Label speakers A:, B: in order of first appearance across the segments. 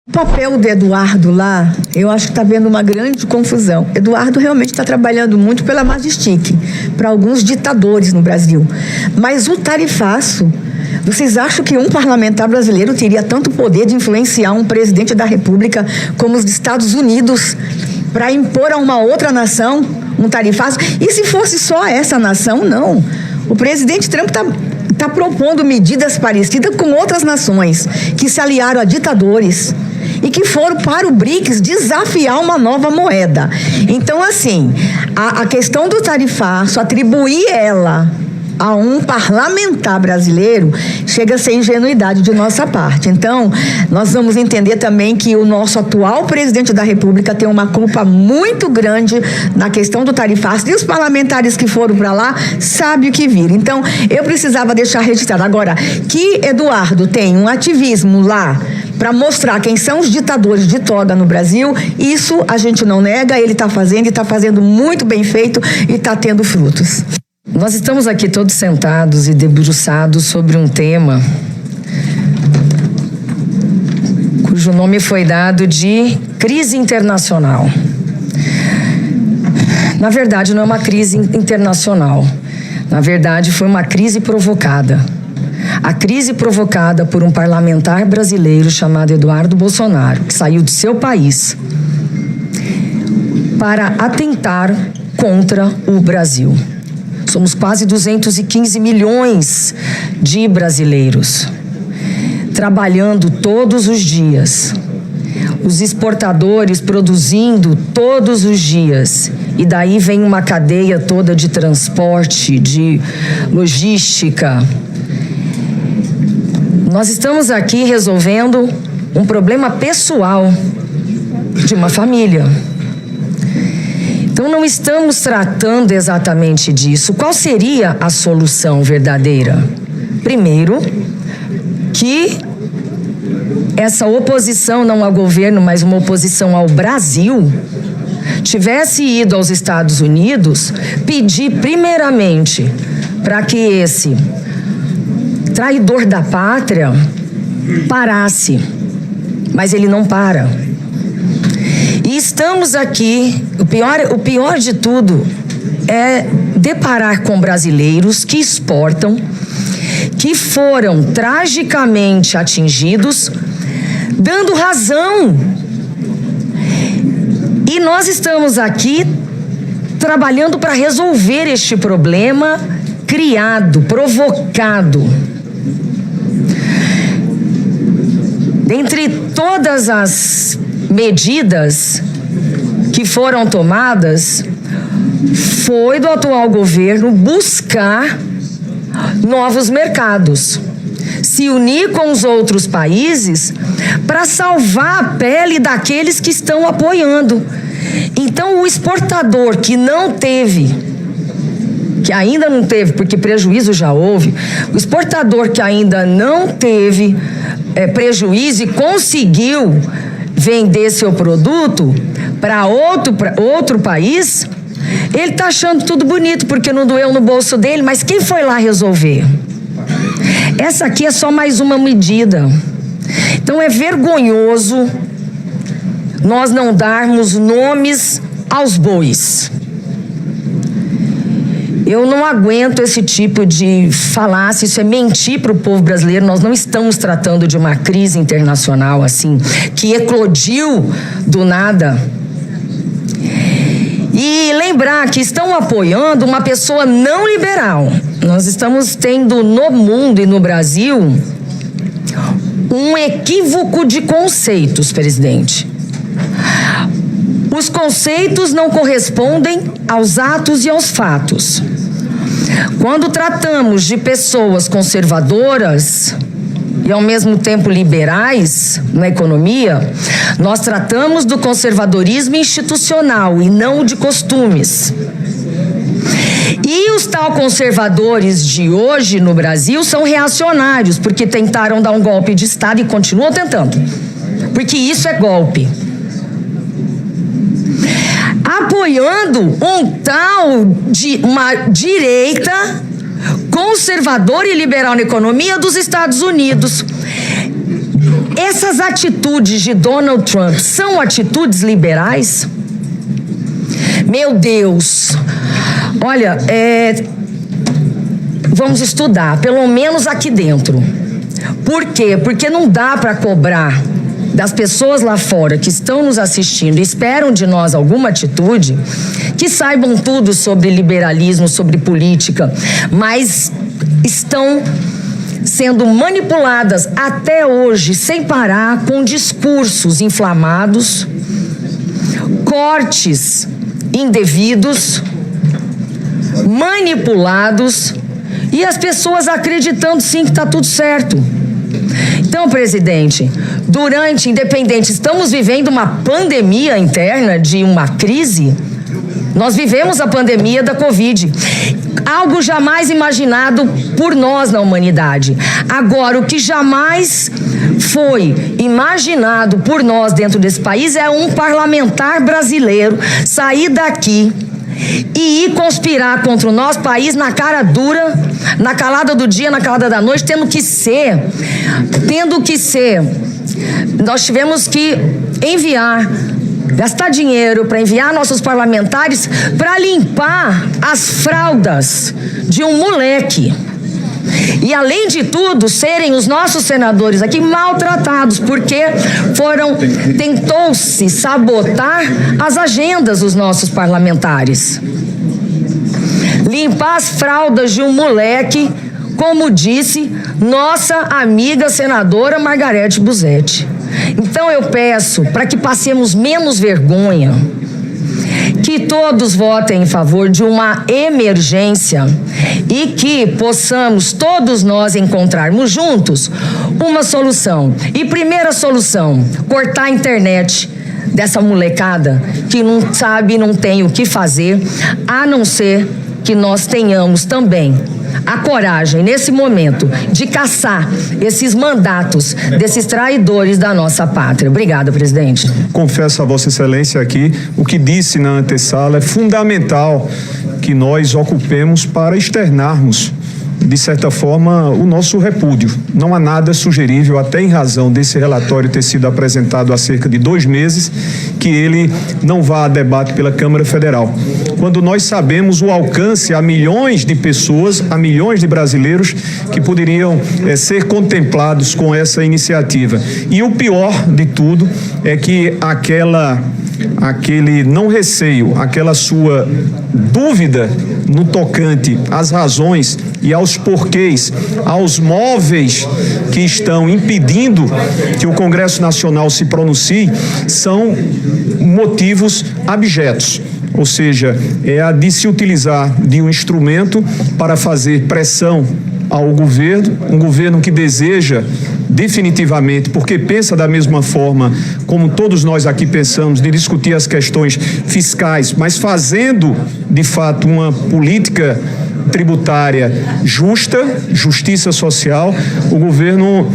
A: O papel do Eduardo lá, eu acho que está havendo uma grande confusão. Eduardo realmente está trabalhando muito pela Majestic, para alguns ditadores no Brasil. Mas o tarifaço, vocês acham que um parlamentar brasileiro teria tanto poder de influenciar um presidente da República como os Estados Unidos para impor a uma outra nação um tarifaço? E se fosse só essa nação, não. O presidente Trump está propondo medidas parecidas com outras nações que se aliaram a ditadores e que foram para o BRICS desafiar uma nova moeda. Então, assim, a questão do tarifaço, atribuir ela a um parlamentar brasileiro, chega a ser ingenuidade de nossa parte. Então, nós vamos entender também que o nosso atual presidente da República tem uma culpa muito grande na questão do tarifaço, e os parlamentares que foram para lá sabem o que viram. Então, eu precisava deixar registrado. Agora, que Eduardo tem um ativismo lá para mostrar quem são os ditadores de toga no Brasil, isso a gente não nega, ele está fazendo e está fazendo muito bem feito e está tendo frutos.
B: Nós estamos aqui todos sentados e debruçados sobre um tema cujo nome foi dado de crise internacional. Na verdade, não é uma crise internacional. Na verdade, foi uma crise provocada. A crise provocada por um parlamentar brasileiro chamado Eduardo Bolsonaro, que saiu do seu país para atentar contra o Brasil. Somos quase 215 milhões de brasileiros trabalhando todos os dias. Os exportadores produzindo todos os dias. E daí vem uma cadeia toda de transporte, de logística. Nós estamos aqui resolvendo um problema pessoal de uma família. Então, não estamos tratando exatamente disso. Qual seria a solução verdadeira? Primeiro, que essa oposição, não ao governo, mas uma oposição ao Brasil, tivesse ido aos Estados Unidos pedir primeiramente para que esse traidor da pátria parasse. Mas ele não para. E estamos aqui, o pior de tudo é deparar com brasileiros que exportam, que foram tragicamente atingidos, dando razão. E nós estamos aqui trabalhando para resolver este problema criado, provocado. Dentre todas as medidas que foram tomadas, foi do atual governo buscar novos mercados, se unir com os outros países para salvar a pele daqueles que estão apoiando. Então, o exportador que não teve, que ainda não teve, porque prejuízo já houve, o exportador que ainda não teve prejuízo e conseguiu vender seu produto para outro país, ele está achando tudo bonito, porque não doeu no bolso dele, mas quem foi lá resolver? Essa aqui é só mais uma medida. Então é vergonhoso nós não darmos nomes aos bois. Eu não aguento esse tipo de falácia, isso é mentir para o povo brasileiro. Nós não estamos tratando de uma crise internacional assim, que eclodiu do nada. E lembrar que estão apoiando uma pessoa não liberal. Nós estamos tendo no mundo e no Brasil um equívoco de conceitos, presidente. Os conceitos não correspondem aos atos e aos fatos. Quando tratamos de pessoas conservadoras e ao mesmo tempo liberais na economia, nós tratamos do conservadorismo institucional e não de costumes. E os tal conservadores de hoje no Brasil são reacionários, porque tentaram dar um golpe de Estado e continuam tentando, porque isso é golpe. Apoiando um tal de uma direita conservadora e liberal na economia dos Estados Unidos. Essas atitudes de Donald Trump são atitudes liberais? Meu Deus! Olha, vamos estudar, pelo menos aqui dentro. Por quê? Porque não dá para cobrar das pessoas lá fora que estão nos assistindo e esperam de nós alguma atitude, que saibam tudo sobre liberalismo, sobre política, mas estão sendo manipuladas até hoje, sem parar, com discursos inflamados, cortes indevidos, manipulados, e as pessoas acreditando sim que está tudo certo. Então, presidente, independente, estamos vivendo uma pandemia interna de uma crise. Nós vivemos a pandemia da Covid, algo jamais imaginado por nós na humanidade. Agora, o que jamais foi imaginado por nós dentro desse país é um parlamentar brasileiro sair daqui e ir conspirar contra o nosso país na cara dura, na calada do dia, na calada da noite, tendo que ser, nós tivemos que gastar dinheiro para enviar nossos parlamentares para limpar as fraldas de um moleque. E, além de tudo, serem os nossos senadores aqui maltratados, porque tentou-se sabotar as agendas dos nossos parlamentares. Limpar as fraldas de um moleque, como disse nossa amiga senadora Margarete Busetti. Então eu peço para que passemos menos vergonha, que todos votem em favor de uma emergência e que possamos todos nós encontrarmos juntos uma solução. E primeira solução, cortar a internet dessa molecada que não sabe, não tem o que fazer, a não ser que nós tenhamos também a coragem, nesse momento, de caçar esses mandatos desses traidores da nossa pátria. Obrigada, presidente.
C: Confesso a Vossa Excelência aqui, o que disse na antessala é fundamental que nós ocupemos para externarmos, de certa forma, o nosso repúdio. Não há nada sugerível, até em razão desse relatório ter sido apresentado há cerca de 2 meses, que ele não vá a debate pela Câmara Federal. Quando nós sabemos o alcance a milhões de pessoas, a milhões de brasileiros que poderiam ser contemplados com essa iniciativa. E o pior de tudo é que aquele não receio, aquela sua dúvida no tocante às razões e aos porquês, aos móveis que estão impedindo que o Congresso Nacional se pronuncie, são motivos abjetos. Ou seja, é a de se utilizar de um instrumento para fazer pressão ao governo, um governo que deseja definitivamente, porque pensa da mesma forma como todos nós aqui pensamos, de discutir as questões fiscais, mas fazendo de fato uma política tributária justa, justiça social, o governo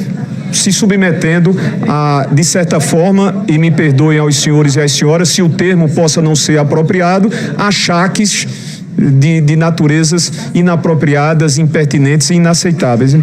C: se submetendo a, de certa forma, e me perdoem aos senhores e às senhoras, se o termo possa não ser apropriado, achaques de naturezas inapropriadas, impertinentes e inaceitáveis.